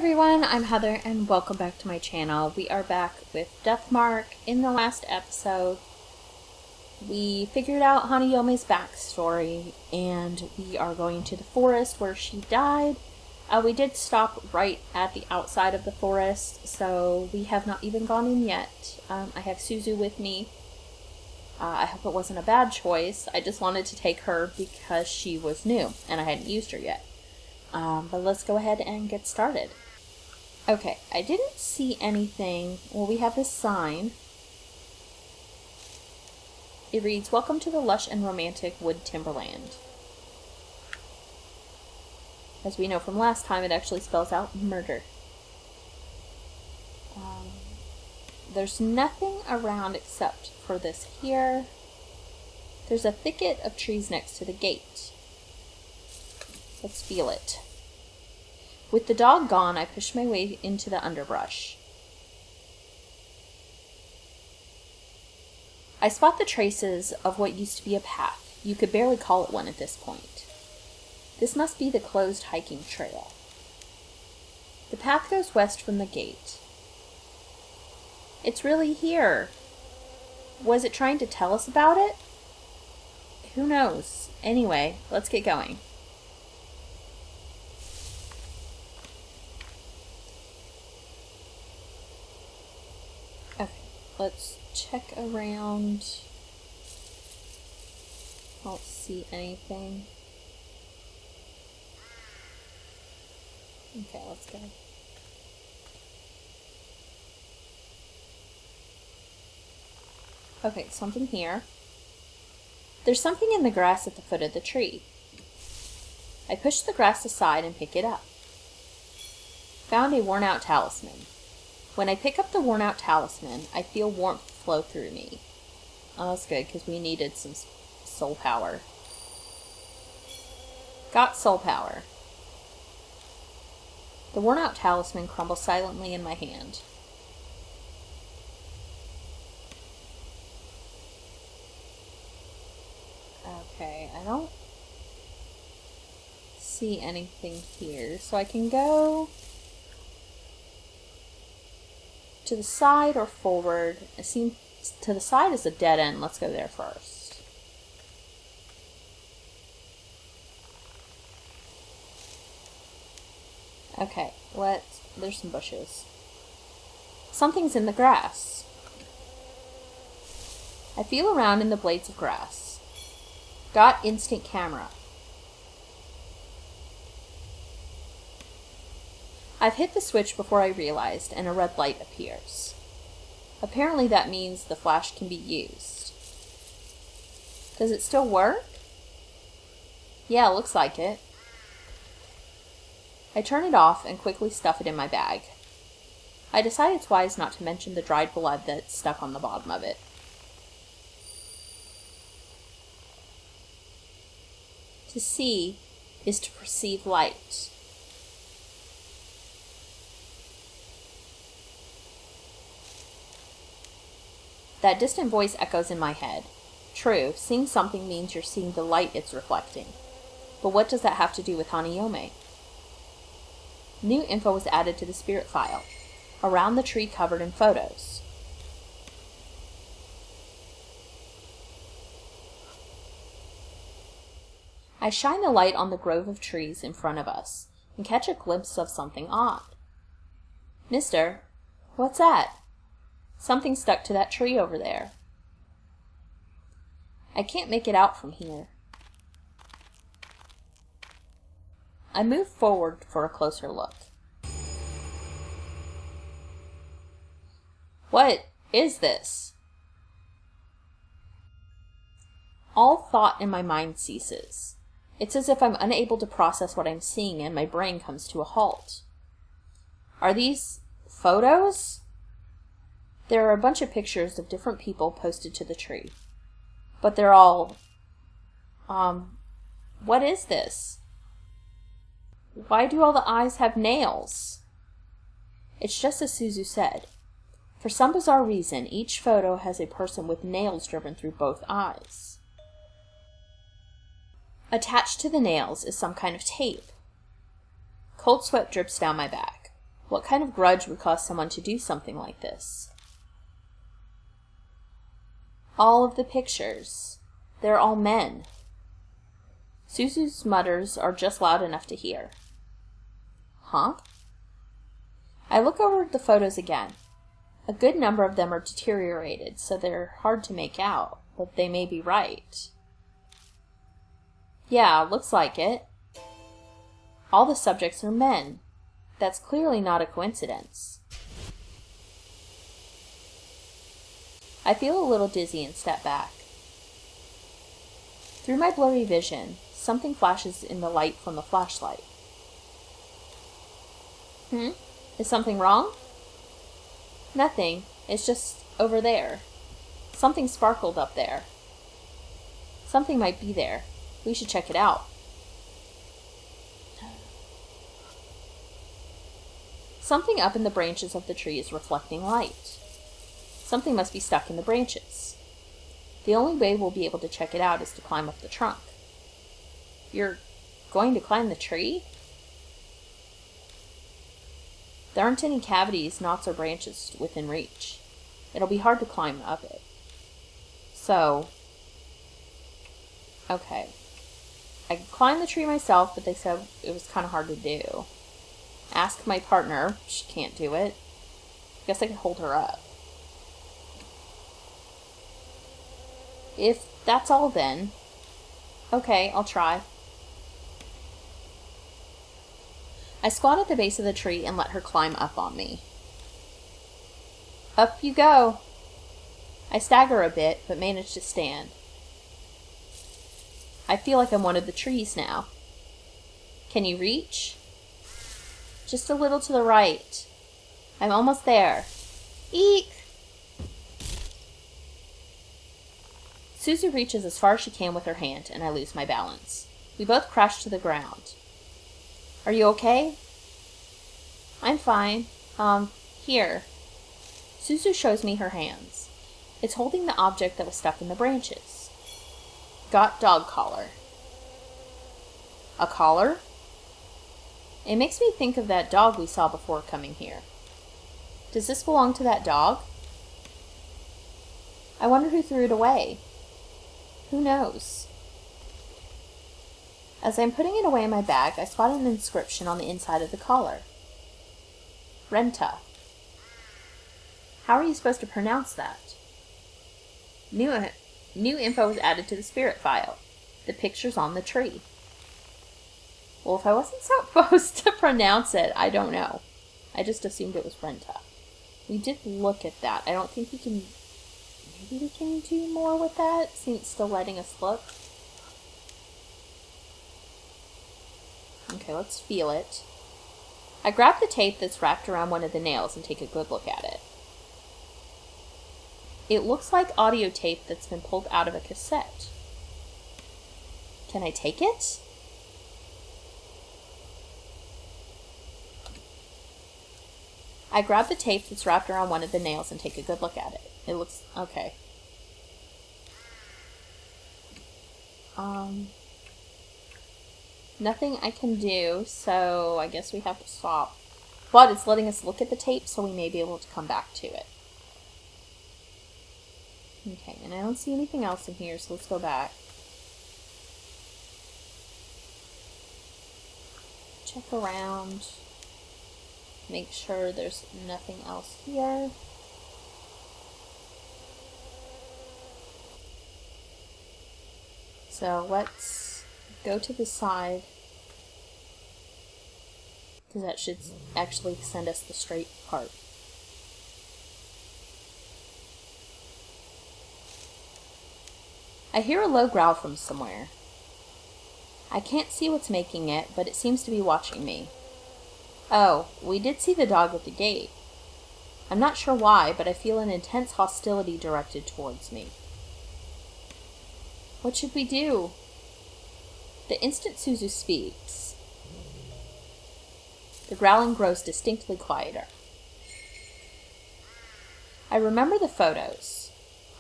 everyone, I'm Heather and welcome back to my channel. We are back with Deathmark. In the last episode, we figured out Hanayome's backstory and we are going to the forest where she died. We did stop right at the outside of the forest, so we have not even gone in yet. I have Suzu with me. I hope it wasn't a bad choice. I just wanted to take her because she was new and I hadn't used her yet. But let's go ahead and get started. Okay, I didn't see anything. Well, we have this sign. It reads, "Welcome to the lush and romantic wood timberland." As we know from last time, it actually spells out murder. There's nothing around except for this here. There's a thicket of trees next to the gate. Let's feel it. With the dog gone, I pushed my way into the underbrush. I spot the traces of what used to be a path. You could barely call it one at this point. This must be the closed hiking trail. The path goes west from the gate. It's really here. Was it trying to tell us about it? Who knows? Anyway, let's get going. Let's check around. I don't see anything. Okay, let's go. Okay, something here. There's something in the grass at the foot of the tree. I push the grass aside and pick it up. Found a worn-out talisman. When I pick up the worn-out talisman, I feel warmth flow through me. Oh, that's good, because we needed some soul power. Got soul power. The worn-out talisman crumbles silently in my hand. Okay, I don't see anything here, so I can go to the side or forward. I see to the side is a dead end. Let's go there first. Okay, there's some bushes. Something's in the grass. I feel around in the blades of grass. Got instant camera. I've hit the switch before I realized, and a red light appears. Apparently that means the flash can be used. Does it still work? Yeah, looks like it. I turn it off and quickly stuff it in my bag. I decide it's wise not to mention the dried blood that's stuck on the bottom of it. To see is to perceive light. That distant voice echoes in my head. True, seeing something means you're seeing the light it's reflecting. But what does that have to do with Hanayome? New info was added to the spirit file. Around the tree covered in photos. I shine the light on the grove of trees in front of us and catch a glimpse of something odd. Mister, what's that? Something stuck to that tree over there. I can't make it out from here. I move forward for a closer look. What is this? All thought in my mind ceases. It's as if I'm unable to process what I'm seeing and my brain comes to a halt. Are these photos? There are a bunch of pictures of different people posted to the tree. But they're all... what is this? Why do all the eyes have nails? It's just as Suzu said. For some bizarre reason, each photo has a person with nails driven through both eyes. Attached to the nails is some kind of tape. Cold sweat drips down my back. What kind of grudge would cause someone to do something like this? All of the pictures. They're all men. Suzu's mutters are just loud enough to hear. Huh? I look over the photos again. A good number of them are deteriorated, so they're hard to make out, but they may be right. Yeah, looks like it. All the subjects are men. That's clearly not a coincidence. I feel a little dizzy and step back. Through my blurry vision, something flashes in the light from the flashlight. Is something wrong? Nothing. It's just over there. Something sparkled up there. Something might be there. We should check it out. Something up in the branches of the tree is reflecting light. Something must be stuck in the branches. The only way we'll be able to check it out is to climb up the trunk. You're going to climb the tree? There aren't any cavities, knots, or branches within reach. It'll be hard to climb up it. So, okay. I could climb the tree myself, but they said it was kind of hard to do. Ask my partner. She can't do it. Guess I could hold her up. If that's all, then. Okay, I'll try. I squat at the base of the tree and let her climb up on me. Up you go. I stagger a bit, but manage to stand. I feel like I'm one of the trees now. Can you reach? Just a little to the right. I'm almost there. Eek! Suzu reaches as far as she can with her hand, and I lose my balance. We both crash to the ground. Are you okay? I'm fine. Here. Suzu shows me her hands. It's holding the object that was stuck in the branches. Got dog collar. A collar? It makes me think of that dog we saw before coming here. Does this belong to that dog? I wonder who threw it away. Who knows? As I'm putting it away in my bag, I spot an inscription on the inside of the collar. Renta. How are you supposed to pronounce that? New info was added to the spirit file. The picture's on the tree. Well, if I wasn't supposed to pronounce it, I don't know. I just assumed it was Renta. We did look at that. I don't think we can... Maybe we can do more with that, since it's still letting us look. Okay, let's feel it. I grab the tape that's wrapped around one of the nails and take a good look at it. It looks like audio tape that's been pulled out of a cassette. Can I take it? I grab the tape that's wrapped around one of the nails and take a good look at it. It looks okay. Nothing I can do, so I guess we have to stop. But it's letting us look at the tape, so we may be able to come back to it. Okay, and I don't see anything else in here, so let's go back. Check around. Make sure there's nothing else here. So let's go to the side, because that should actually send us the straight part. I hear a low growl from somewhere. I can't see what's making it, but it seems to be watching me. Oh, we did see the dog at the gate. I'm not sure why, but I feel an intense hostility directed towards me. What should we do? The instant Suzu speaks, the growling grows distinctly quieter. I remember the photos.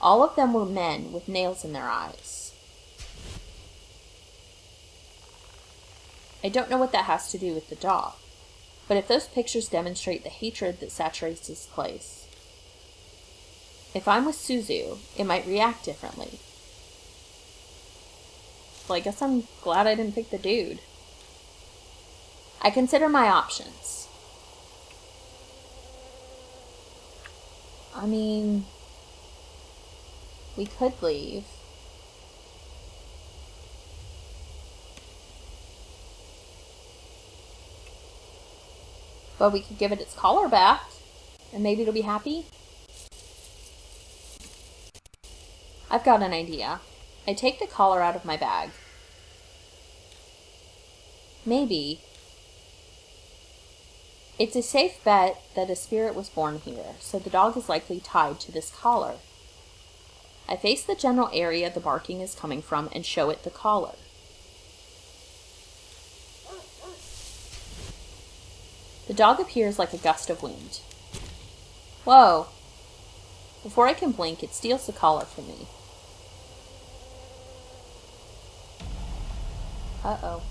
All of them were men with nails in their eyes. I don't know what that has to do with the dog. But if those pictures demonstrate the hatred that saturates this place, if I'm with Suzu, it might react differently. Well, I guess I'm glad I didn't pick the dude. I consider my options. I mean, we could leave. But we could give it its collar back, and maybe it'll be happy. I've got an idea. I take the collar out of my bag. Maybe it's a safe bet that a spirit was born here, so the dog is likely tied to this collar. I face the general area the barking is coming from and show it the collar. The dog appears like a gust of wind. Whoa! Before I can blink, it steals the collar from me. Uh-oh.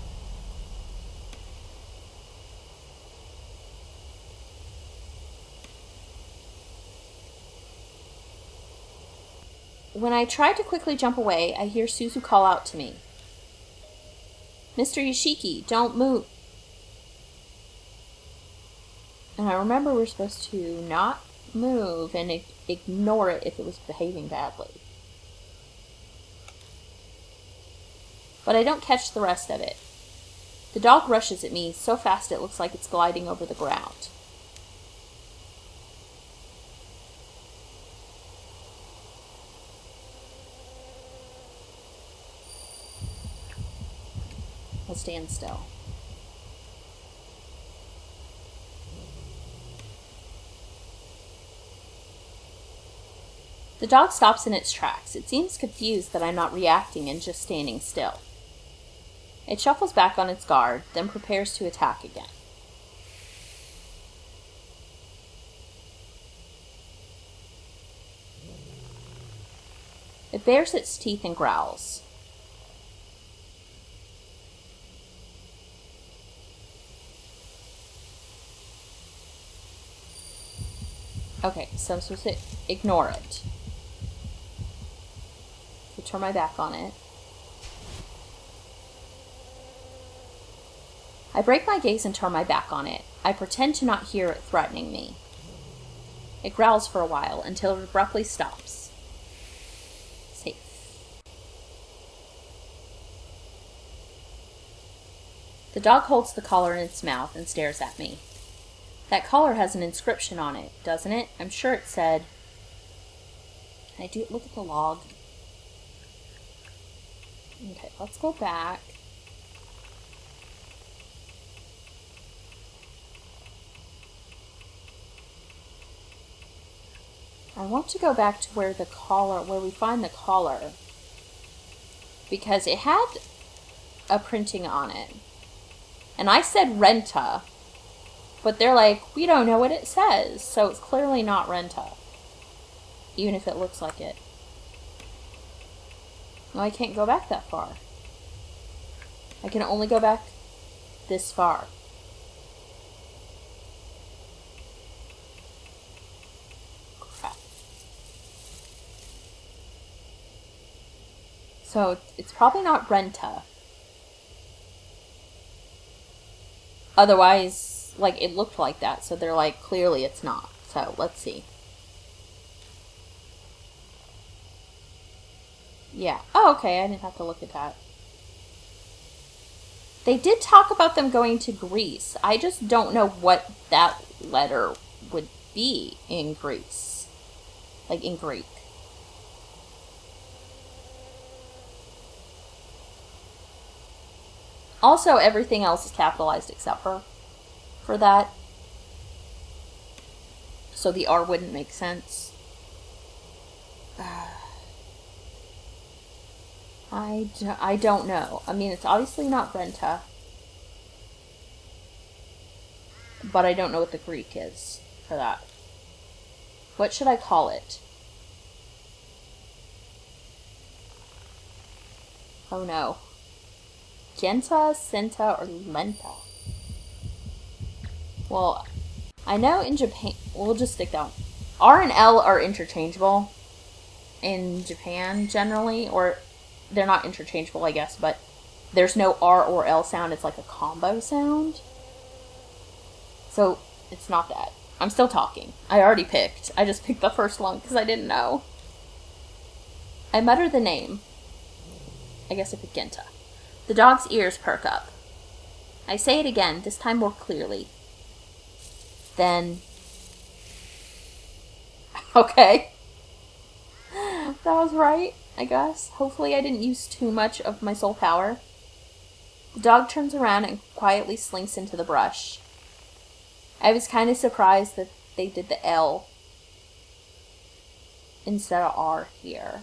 When I try to quickly jump away, I hear Suzu call out to me. Mr. Yoshiki, don't move. And I remember we're supposed to not move and ignore it if it was behaving badly. But I don't catch the rest of it. The dog rushes at me so fast it looks like it's gliding over the ground. I'll stand still. The dog stops in its tracks. It seems confused that I'm not reacting and just standing still. It shuffles back on its guard, then prepares to attack again. It bares its teeth and growls. Okay, so I'm supposed to ignore it. So turn my back on it. I break my gaze and turn my back on it. I pretend to not hear it threatening me. It growls for a while until it abruptly stops. Safe. The dog holds the collar in its mouth and stares at me. That collar has an inscription on it, doesn't it? I'm sure it said... Can I do it? Look at the log. Okay, let's go back. I want to go back to where we find the collar. Because it had a printing on it. And I said Renta. But they're like, we don't know what it says, so it's clearly not Renta. Even if it looks like it. No, I can't go back that far. I can only go back this far. Crap. So, it's probably not Renta. Otherwise... Like, it looked like that, so they're like, clearly it's not. So, let's see. Yeah. Oh, okay, I didn't have to look at that. They did talk about them going to Greece. I just don't know what that letter would be in Greece. Like, in Greek. Also, everything else is capitalized except for that. So the R wouldn't make sense. I don't know. I mean, it's obviously not Renta. But I don't know what the Greek is for that. What should I call it? Oh no. Genta, Senta, or Lenta? Well, I know in Japan, we'll just stick down. R and L are interchangeable in Japan generally, or they're not interchangeable, I guess, but there's no R or L sound. It's like a combo sound. So it's not that. I'm still talking. I already picked. I just picked the first one because I didn't know. I mutter the name. I guess I picked Genta. The dog's ears perk up. I say it again, this time more clearly. Then... Okay. That was right, I guess. Hopefully I didn't use too much of my soul power. The dog turns around and quietly slinks into the brush. I was kind of surprised that they did the L instead of R here.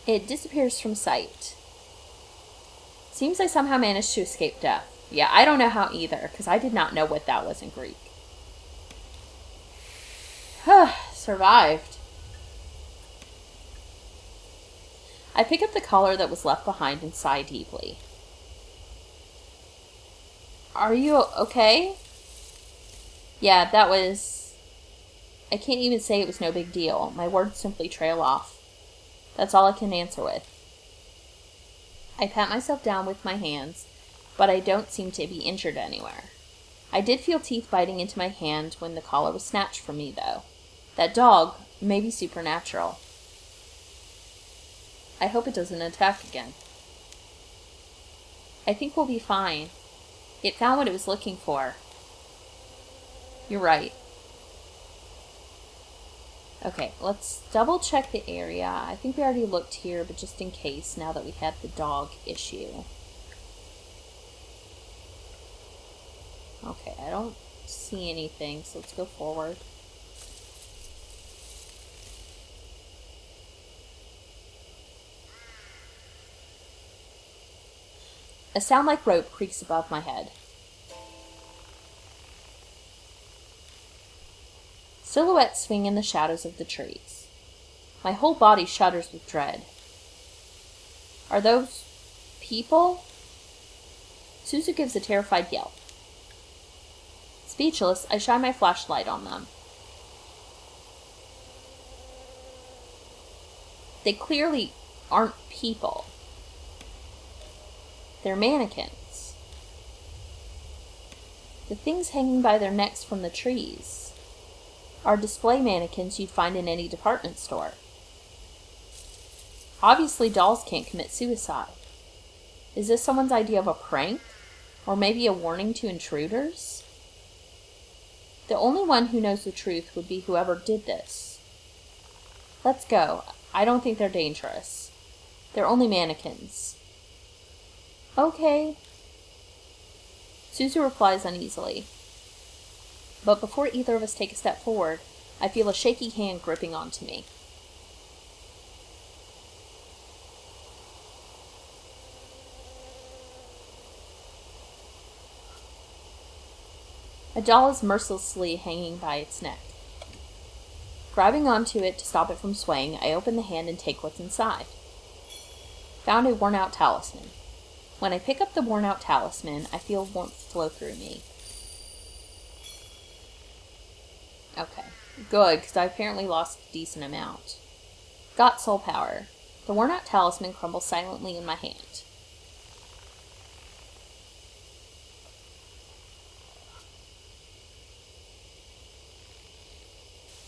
It disappears from sight. Seems I somehow managed to escape death. Yeah, I don't know how either, because I did not know what that was in Greek. Survived. I pick up the collar that was left behind and sigh deeply. Are you okay? Yeah, that was... I can't even say it was no big deal. My words simply trail off. That's all I can answer with. I pat myself down with my hands, but I don't seem to be injured anywhere. I did feel teeth biting into my hand when the collar was snatched from me, though. That dog may be supernatural. I hope it doesn't attack again. I think we'll be fine. It found what it was looking for. You're right. Okay, let's double check the area. I think we already looked here, but just in case, now that we had the dog issue. Okay, I don't see anything, so let's go forward. A sound like rope creaks above my head. Silhouettes swing in the shadows of the trees. My whole body shudders with dread. Are those people? Suzu gives a terrified yelp. Speechless, I shine my flashlight on them. They clearly aren't people. They're mannequins. The things hanging by their necks from the trees are display mannequins you'd find in any department store. Obviously, dolls can't commit suicide. Is this someone's idea of a prank? Or maybe a warning to intruders? The only one who knows the truth would be whoever did this. Let's go. I don't think they're dangerous. They're only mannequins. Okay. Suzu replies uneasily. But before either of us take a step forward, I feel a shaky hand gripping onto me. A doll is mercilessly hanging by its neck. Grabbing onto it to stop it from swaying, I open the hand and take what's inside. Found a worn-out talisman. When I pick up the worn-out talisman, I feel warmth flow through me. Okay, good, because I apparently lost a decent amount. Got soul power. The worn-out talisman crumbles silently in my hand.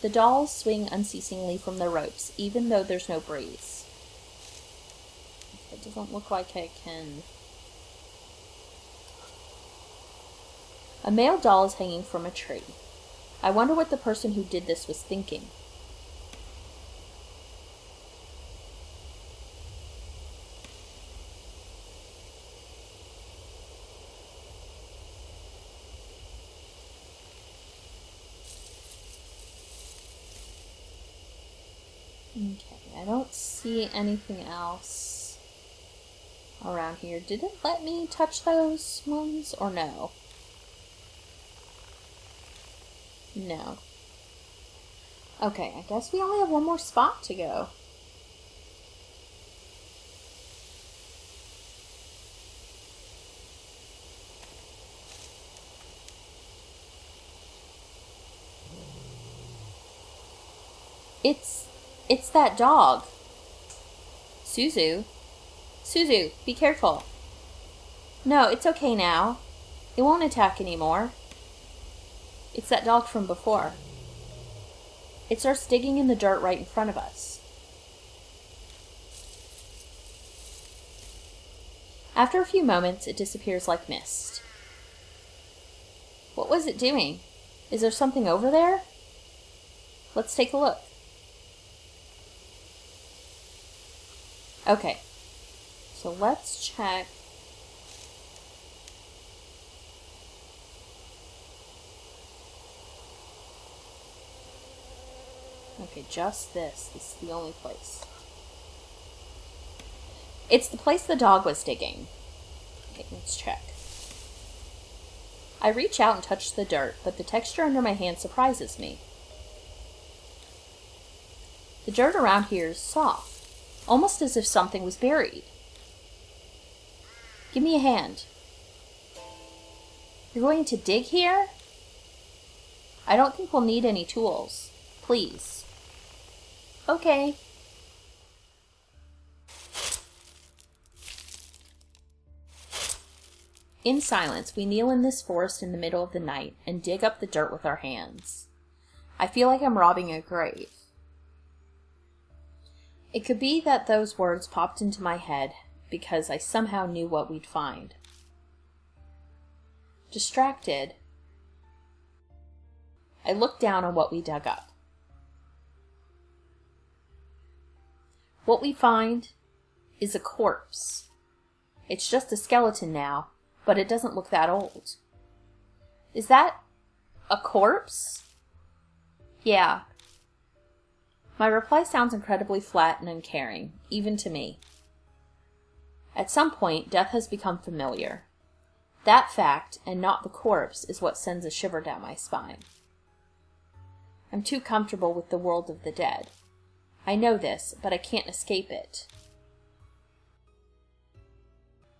The dolls swing unceasingly from their ropes, even though there's no breeze. It doesn't look like I can... A male doll is hanging from a tree. I wonder what the person who did this was thinking. Okay, I don't see anything else around here. Did it let me touch those ones or no? No. Okay, I guess we only have one more spot to go. It's that dog. Suzu? Suzu, be careful. No, it's okay now. It won't attack anymore. It's that dog from before. It starts digging in the dirt right in front of us. After a few moments, it disappears like mist. What was it doing? Is there something over there? Let's take a look. Okay, so let's check. Okay, just this. This is the only place. It's the place the dog was digging. Okay, let's check. I reach out and touch the dirt, but the texture under my hand surprises me. The dirt around here is soft, almost as if something was buried. Give me a hand. You're going to dig here? I don't think we'll need any tools. Please. Okay. In silence, we kneel in this forest in the middle of the night and dig up the dirt with our hands. I feel like I'm robbing a grave. It could be that those words popped into my head because I somehow knew what we'd find. Distracted, I looked down on what we dug up. What we find is a corpse. It's just a skeleton now, but it doesn't look that old. Is that a corpse? Yeah. My reply sounds incredibly flat and uncaring, even to me. At some point, death has become familiar. That fact, and not the corpse, is what sends a shiver down my spine. I'm too comfortable with the world of the dead. I know this, but I can't escape it.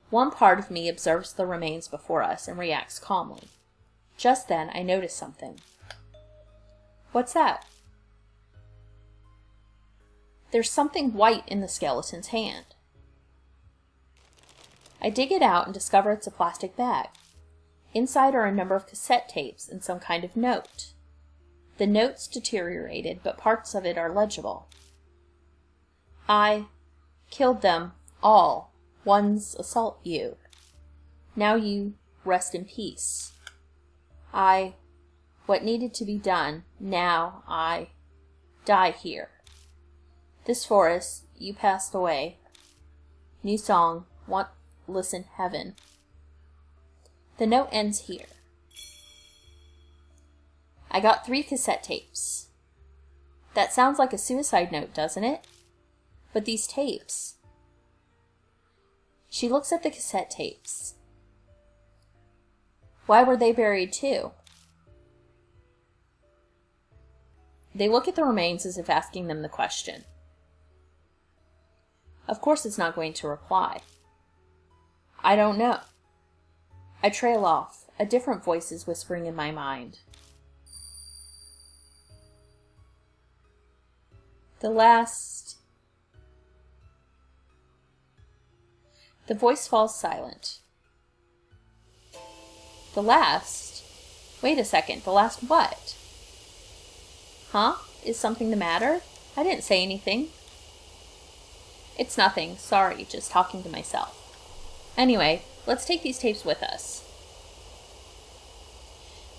One part of me observes the remains before us and reacts calmly. Just then, I notice something. What's that? There's something white in the skeleton's hand. I dig it out and discover it's a plastic bag. Inside are a number of cassette tapes and some kind of note. The note's deteriorated, but parts of it are legible. I killed them all. Ones assault you. Now you rest in peace. What needed to be done, now I die here. This forest, you passed away. New song, want, listen, heaven. The note ends here. I got 3 cassette tapes. That sounds like a suicide note, doesn't it? But these tapes... She looks at the cassette tapes. Why were they buried too? They look at the remains as if asking them the question. Of course it's not going to reply. I don't know. I trail off. A different voice is whispering in my mind. The voice falls silent. The last? Wait a second, the last what? Huh? Is something the matter? I didn't say anything. It's nothing, sorry, just talking to myself. Anyway, let's take these tapes with us.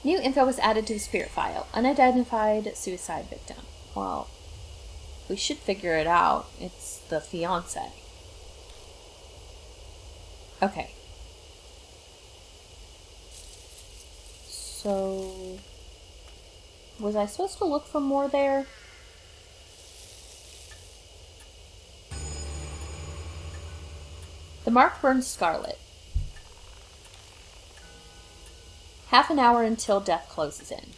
New info was added to the spirit file. Unidentified suicide victim. Well, we should figure it out. It's the fiancé. Okay. So, was I supposed to look for more there? The mark burns scarlet. Half an hour until death closes in.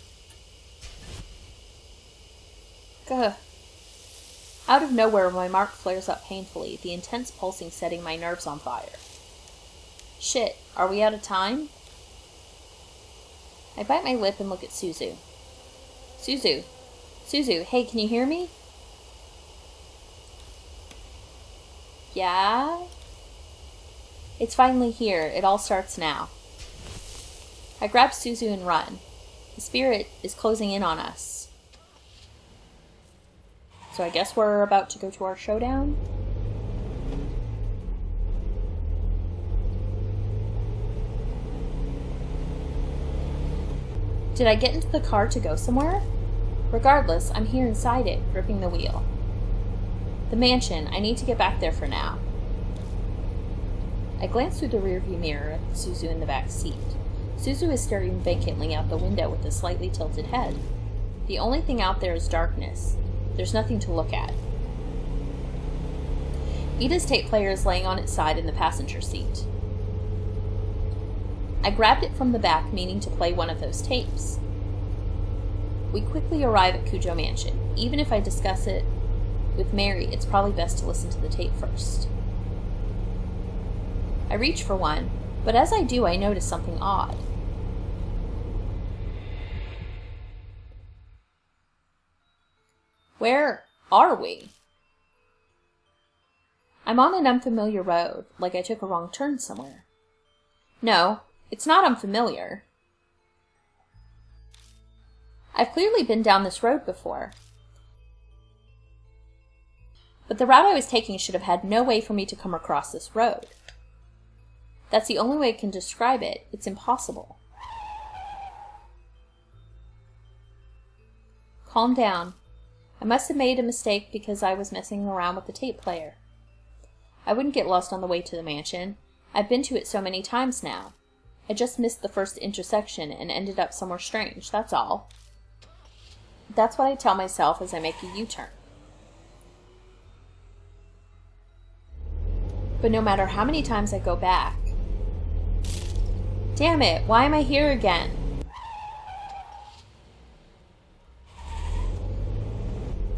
Gah. Out of nowhere, my mark flares up painfully, the intense pulsing setting my nerves on fire. Shit, are we out of time? I bite my lip and look at Suzu. Suzu, hey, can you hear me? Yeah? It's finally here. It all starts now. I grab Suzu and run. The spirit is closing in on us. So I guess we're about to go to our showdown? Did I get into the car to go somewhere? Regardless, I'm here inside it, gripping the wheel. The mansion. I need to get back there for now. I glance through the rearview mirror at Suzu in the back seat. Suzu is staring vacantly out the window with a slightly tilted head. The only thing out there is darkness. There's nothing to look at. Ida's tape player is laying on its side in the passenger seat. I grabbed it from the back, meaning to play one of those tapes. We quickly arrive at Kujo Mansion. Even if I discuss it with Mary, it's probably best to listen to the tape first. I reach for one, but as I do, I notice something odd. Where are we? I'm on an unfamiliar road, like I took a wrong turn somewhere. No, it's not unfamiliar. I've clearly been down this road before. But the route I was taking should have had no way for me to come across this road. That's the only way I can describe it. It's impossible. Calm down. I must have made a mistake because I was messing around with the tape player. I wouldn't get lost on the way to the mansion. I've been to it so many times now. I just missed the first intersection and ended up somewhere strange, that's all. That's what I tell myself as I make a U-turn. But no matter how many times I go back... Damn it, why am I here again?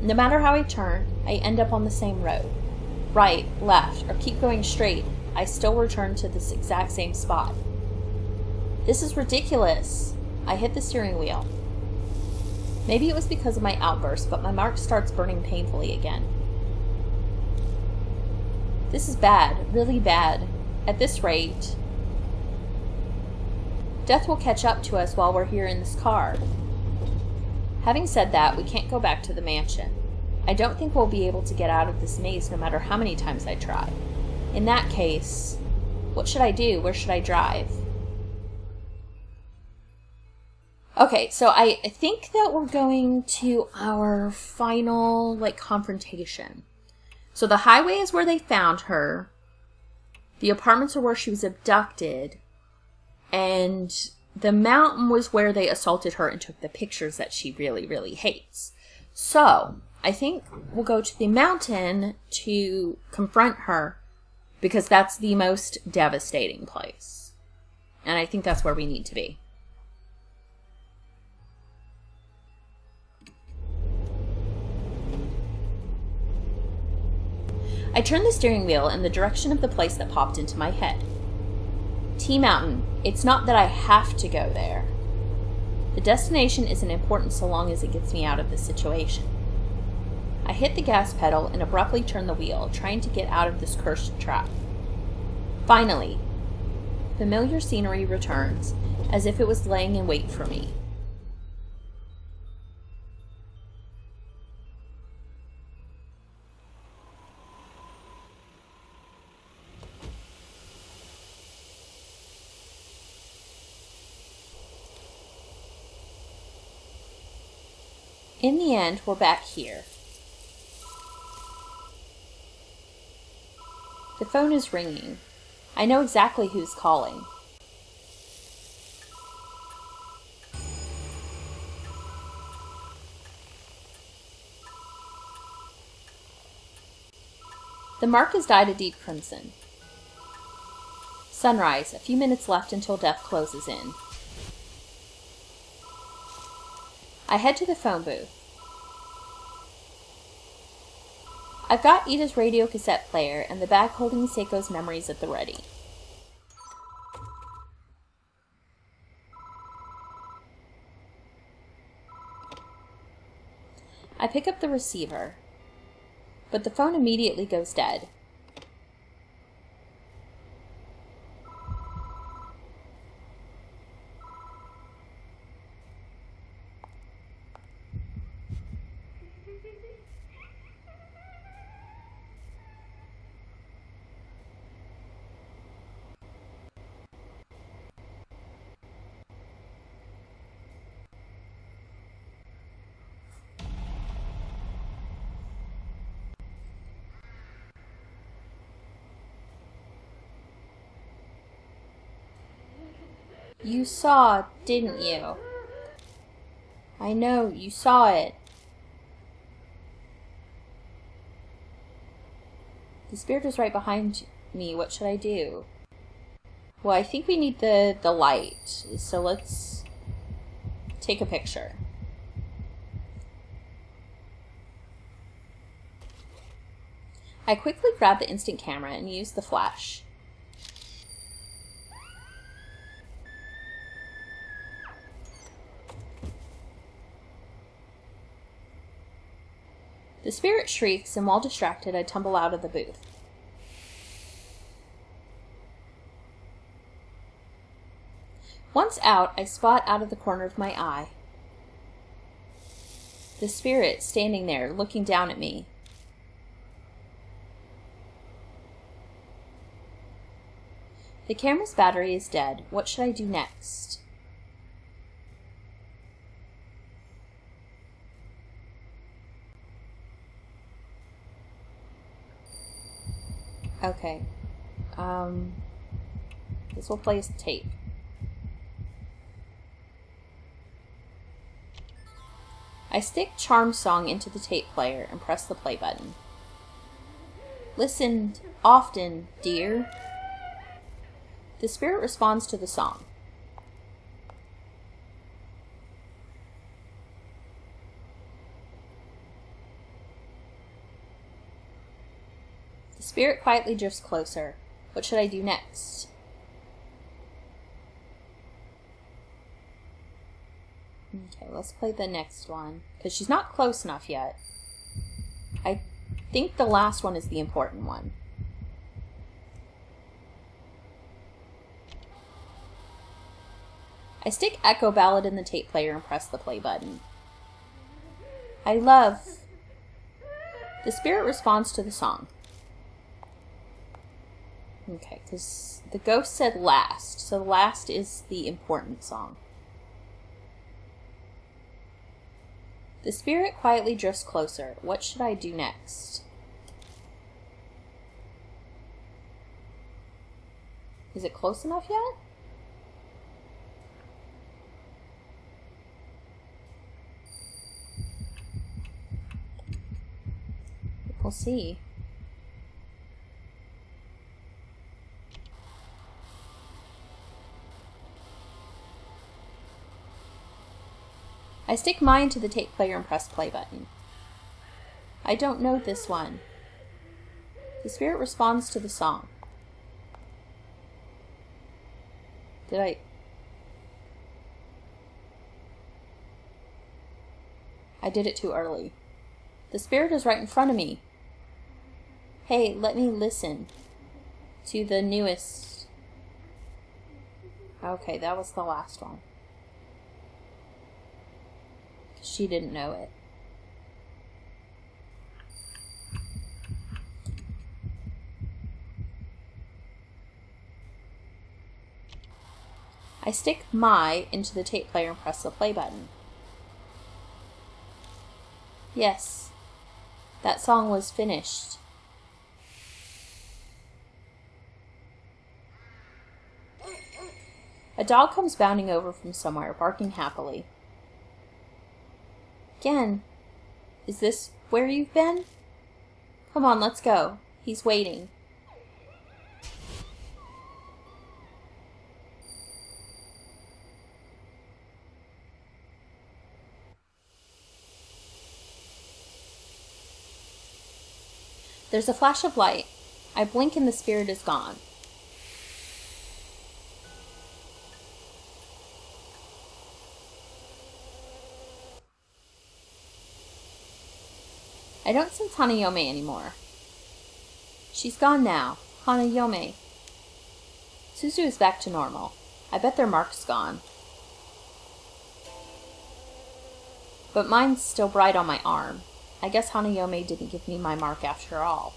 No matter how I turn, I end up on the same road. Right, left, or keep going straight, I still return to this exact same spot. This is ridiculous. I hit the steering wheel. Maybe it was because of my outburst, but my mark starts burning painfully again. This is bad, really bad. At this rate, death will catch up to us while we're here in this car. Having said that, we can't go back to the mansion. I don't think we'll be able to get out of this maze no matter how many times I try. In that case, what should I do? Where should I drive? Okay, so I think that we're going to our final, confrontation. So the highway is where they found her. The apartments are where she was abducted. And the mountain was where they assaulted her and took the pictures that she really, really hates. So I think we'll go to the mountain to confront her because that's the most devastating place. And I think that's where we need to be. I turned the steering wheel in the direction of the place that popped into my head. T-Mountain. It's not that I have to go there. The destination isn't important so long as it gets me out of this situation. I hit the gas pedal and abruptly turned the wheel, trying to get out of this cursed trap. Finally, familiar scenery returns, as if it was laying in wait for me. In the end, we're back here. The phone is ringing. I know exactly who's calling. The mark is dyed a deep crimson. Sunrise, a few minutes left until death closes in. I head to the phone booth. I've got Ida's radio cassette player and the bag holding Seiko's memories at the ready. I pick up the receiver, but the phone immediately goes dead. You saw, didn't you? I know, you saw it. The spirit is right behind me. What should I do? Well, I think we need the light. So let's take a picture. I quickly grabbed the instant camera and used the flash. The spirit shrieks, and while distracted, I tumble out of the booth. Once out, I spot out of the corner of my eye the spirit standing there, looking down at me. The camera's battery is dead. What should I do next? Okay. This will play as tape. I stick Charm Song into the tape player and press the play button. Listen often, dear. The spirit responds to the song. The spirit quietly drifts closer. What should I do next? Okay, let's play the next one, because she's not close enough yet. I think the last one is the important one. I stick Echo Ballad in the tape player and press the play button. I love. The spirit responds to the song. Okay, because the ghost said last, so last is the important song. The spirit quietly drifts closer. What should I do next? Is it close enough yet? We'll see. I stick mine to the tape player and press play button. I don't know this one. The spirit responds to the song. I did it too early. The spirit is right in front of me. Hey, let me listen to the newest. Okay, that was the last one. She didn't know it. I stick my into the tape player and press the play button. Yes, that song was finished. A dog comes bounding over from somewhere, barking happily. Again, is this where you've been? Come on, let's go. He's waiting. There's a flash of light. I blink and the spirit is gone. I don't sense Hanayome anymore. She's gone now. Hanayome. Suzu is back to normal. I bet their mark's gone. But mine's still bright on my arm. I guess Hanayome didn't give me my mark after all.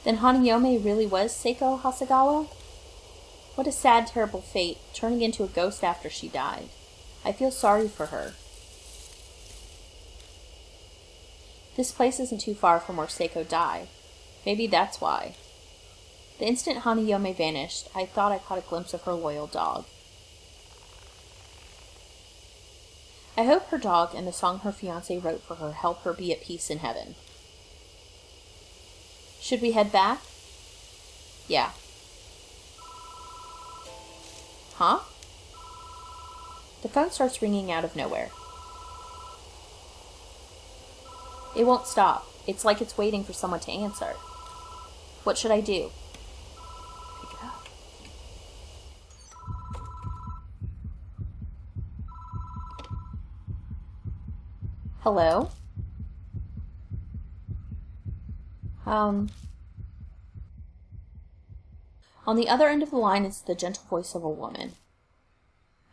Then Hanayome really was Seiko Hasegawa? What a sad, terrible fate, turning into a ghost after she died. I feel sorry for her. This place isn't too far from where Seiko died. Maybe that's why. The instant Hanayome vanished, I thought I caught a glimpse of her loyal dog. I hope her dog and the song her fiancé wrote for her help her be at peace in heaven. Should we head back? Yeah. Huh? The phone starts ringing out of nowhere. It won't stop. It's like it's waiting for someone to answer. What should I do? Pick it up. Hello? On the other end of the line is the gentle voice of a woman.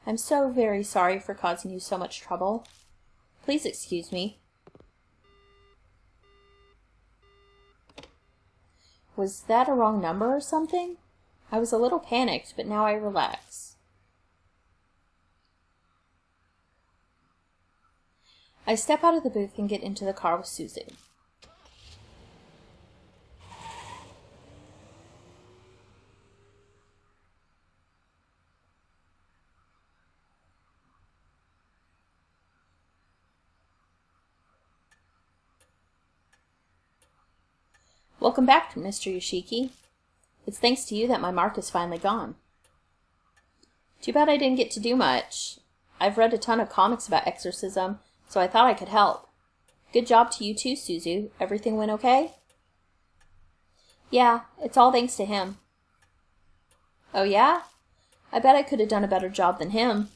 I'm so very sorry for causing you so much trouble. Please excuse me. Was that a wrong number or something? I was a little panicked, but now I relax. I step out of the booth and get into the car with Suzu. Welcome back, Mr. Yoshiki. It's thanks to you that my mark is finally gone. Too bad I didn't get to do much. I've read a ton of comics about exorcism, so I thought I could help. Good job to you too, Suzu. Everything went okay? Yeah, it's all thanks to him. Oh yeah? I bet I could have done a better job than him.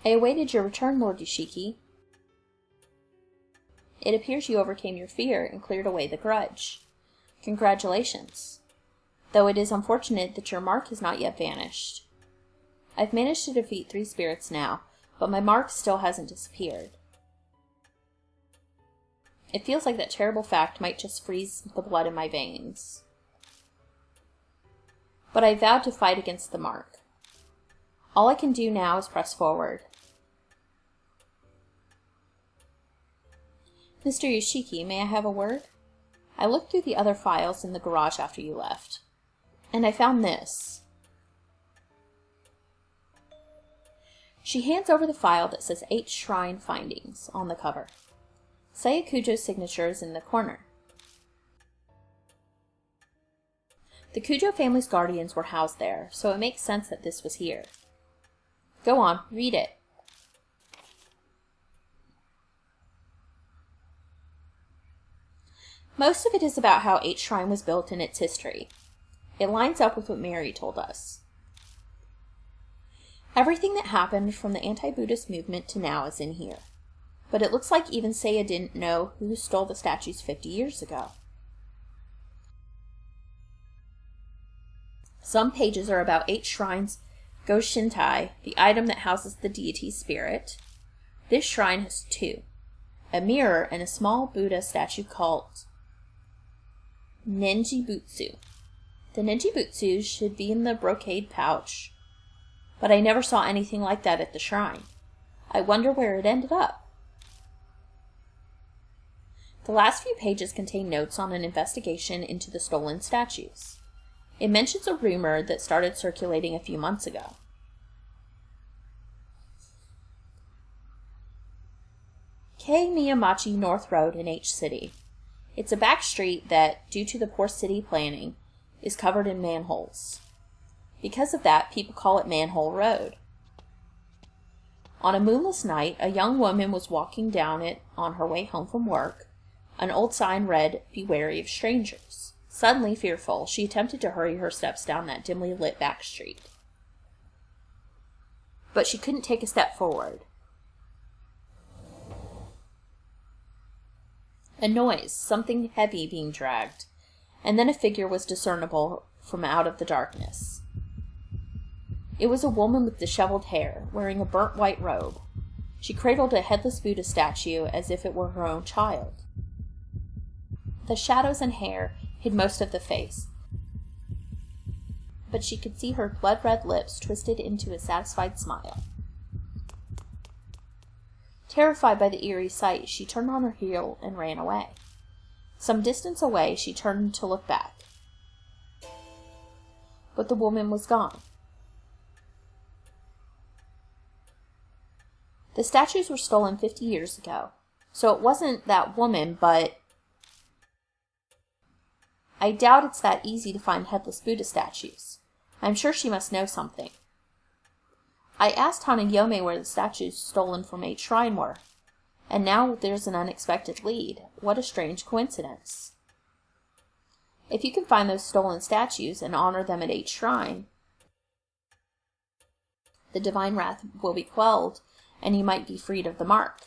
I awaited your return, Lord Yoshiki. It appears you overcame your fear and cleared away the grudge. Congratulations. Though it is unfortunate that your mark has not yet vanished. I've managed to defeat 3 spirits now, but my mark still hasn't disappeared. It feels like that terrible fact might just freeze the blood in my veins. But I vowed to fight against the mark. All I can do now is press forward. Mr. Yoshiki, may I have a word? I looked through the other files in the garage after you left, and I found this. She hands over the file that says 8 Shrine Findings on the cover. Sayakujo's signature is in the corner. The Kujo family's guardians were housed there, so it makes sense that this was here. Go on, read it. Most of it is about how 8 Shrine was built and its history. It lines up with what Mary told us. Everything that happened from the anti-Buddhist movement to now is in here. But it looks like even Seiya didn't know who stole the statues 50 years ago. Some pages are about 8 shrines, Go Shintai, the item that houses the deity's spirit. This shrine has 2, a mirror and a small Buddha statue called Nenjibutsu. The Nenjibutsu should be in the brocade pouch, but I never saw anything like that at the shrine. I wonder where it ended up. The last few pages contain notes on an investigation into the stolen statues. It mentions a rumor that started circulating a few months ago. K. Miyamachi North Road in H City. It's a back street that, due to the poor city planning, is covered in manholes. Because of that, people call it Manhole Road. On a moonless night, a young woman was walking down it on her way home from work. An old sign read, "Be wary of strangers." Suddenly fearful, she attempted to hurry her steps down that dimly lit back street. But she couldn't take a step forward. A noise, something heavy being dragged, and then a figure was discernible from out of the darkness. It was a woman with disheveled hair, wearing a burnt white robe. She cradled a headless Buddha statue as if it were her own child. The shadows and hair hid most of the face, but she could see her blood-red lips twisted into a satisfied smile. Terrified by the eerie sight, she turned on her heel and ran away. Some distance away, she turned to look back. But the woman was gone. The statues were stolen 50 years ago, so it wasn't that woman, but I doubt it's that easy to find headless Buddha statues. I'm sure she must know something. I asked Hanayome where the statues stolen from 8 Shrine were, and now there's an unexpected lead. What a strange coincidence. If you can find those stolen statues and honor them at 8 Shrine, the divine wrath will be quelled, and you might be freed of the mark.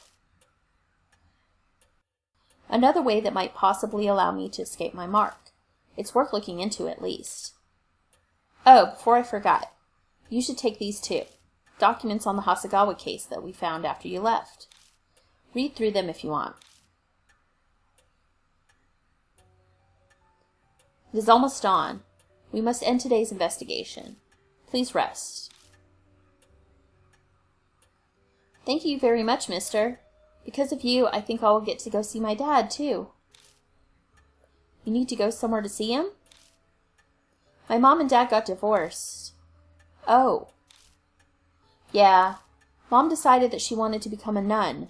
Another way that might possibly allow me to escape my mark. It's worth looking into at least. Oh, before I forgot, you should take these too. Documents on the Hasegawa case that we found after you left. Read through them if you want. It is almost dawn. We must end today's investigation. Please rest. Thank you very much, mister. Because of you, I think I will get to go see my dad, too. You need to go somewhere to see him? My mom and dad got divorced. Oh. Yeah. Mom decided that she wanted to become a nun.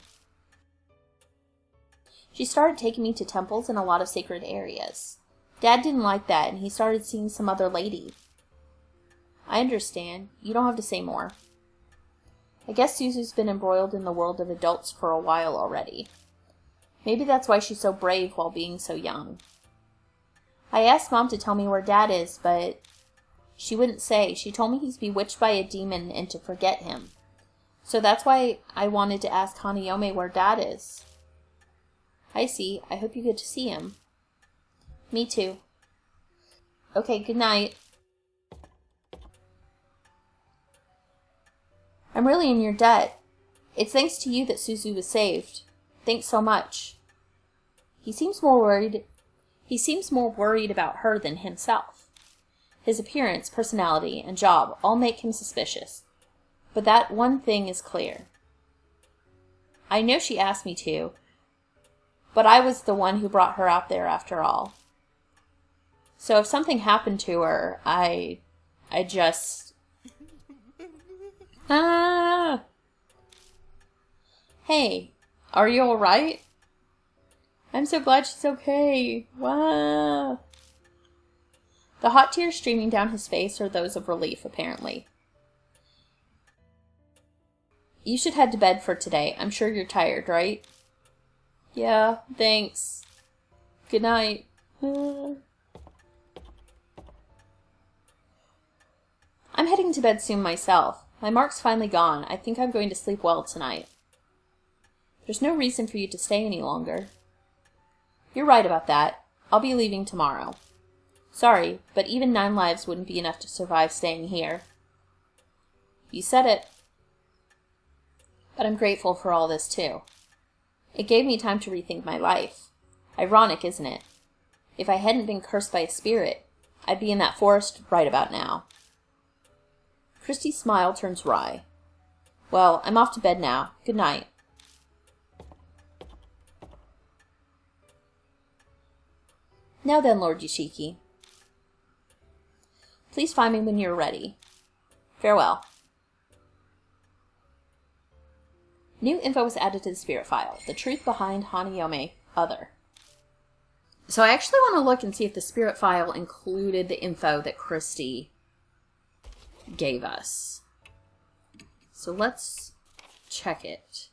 She started taking me to temples and a lot of sacred areas. Dad didn't like that, and he started seeing some other lady. I understand. You don't have to say more. I guess Suzu's been embroiled in the world of adults for a while already. Maybe that's why she's so brave while being so young. I asked Mom to tell me where Dad is, but she wouldn't say. She told me he's bewitched by a demon and to forget him. So that's why I wanted to ask Hanayome where Dad is. I see. I hope you get to see him. Me too. Okay, good night. I'm really in your debt. It's thanks to you that Suzu was saved. Thanks so much. He seems more worried about her than himself. His appearance, personality, and job all make him suspicious. But that one thing is clear. I know she asked me to, but I was the one who brought her out there after all. So if something happened to her, I just... Ah! Hey, are you alright? I'm so glad she's okay. Wow. The hot tears streaming down his face are those of relief, apparently. You should head to bed for today. I'm sure you're tired, right? Yeah, thanks. Good night. I'm heading to bed soon myself. My mark's finally gone. I think I'm going to sleep well tonight. There's no reason for you to stay any longer. You're right about that. I'll be leaving tomorrow. Sorry, but even 9 lives wouldn't be enough to survive staying here. You said it. But I'm grateful for all this too. It gave me time to rethink my life. Ironic, isn't it? If I hadn't been cursed by a spirit, I'd be in that forest right about now. Christy's smile turns wry. Well, I'm off to bed now. Good night. Now then, Lord Yoshiki. Please find me when you're ready. Farewell. New info was added to the spirit file. The truth behind Hanayome, other. So I actually want to look and see if the spirit file included the info that Christy gave us. So let's check it.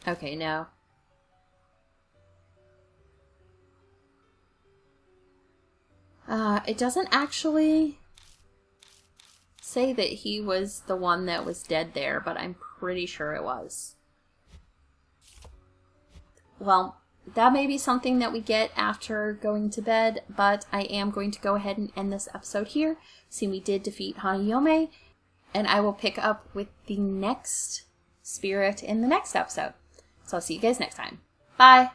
Okay, no. It doesn't actually say that he was the one that was dead there, but I'm pretty sure it was. Well, that may be something that we get after going to bed, but I am going to go ahead and end this episode here. See, we did defeat Hanayome, and I will pick up with the next spirit in the next episode. So I'll see you guys next time. Bye!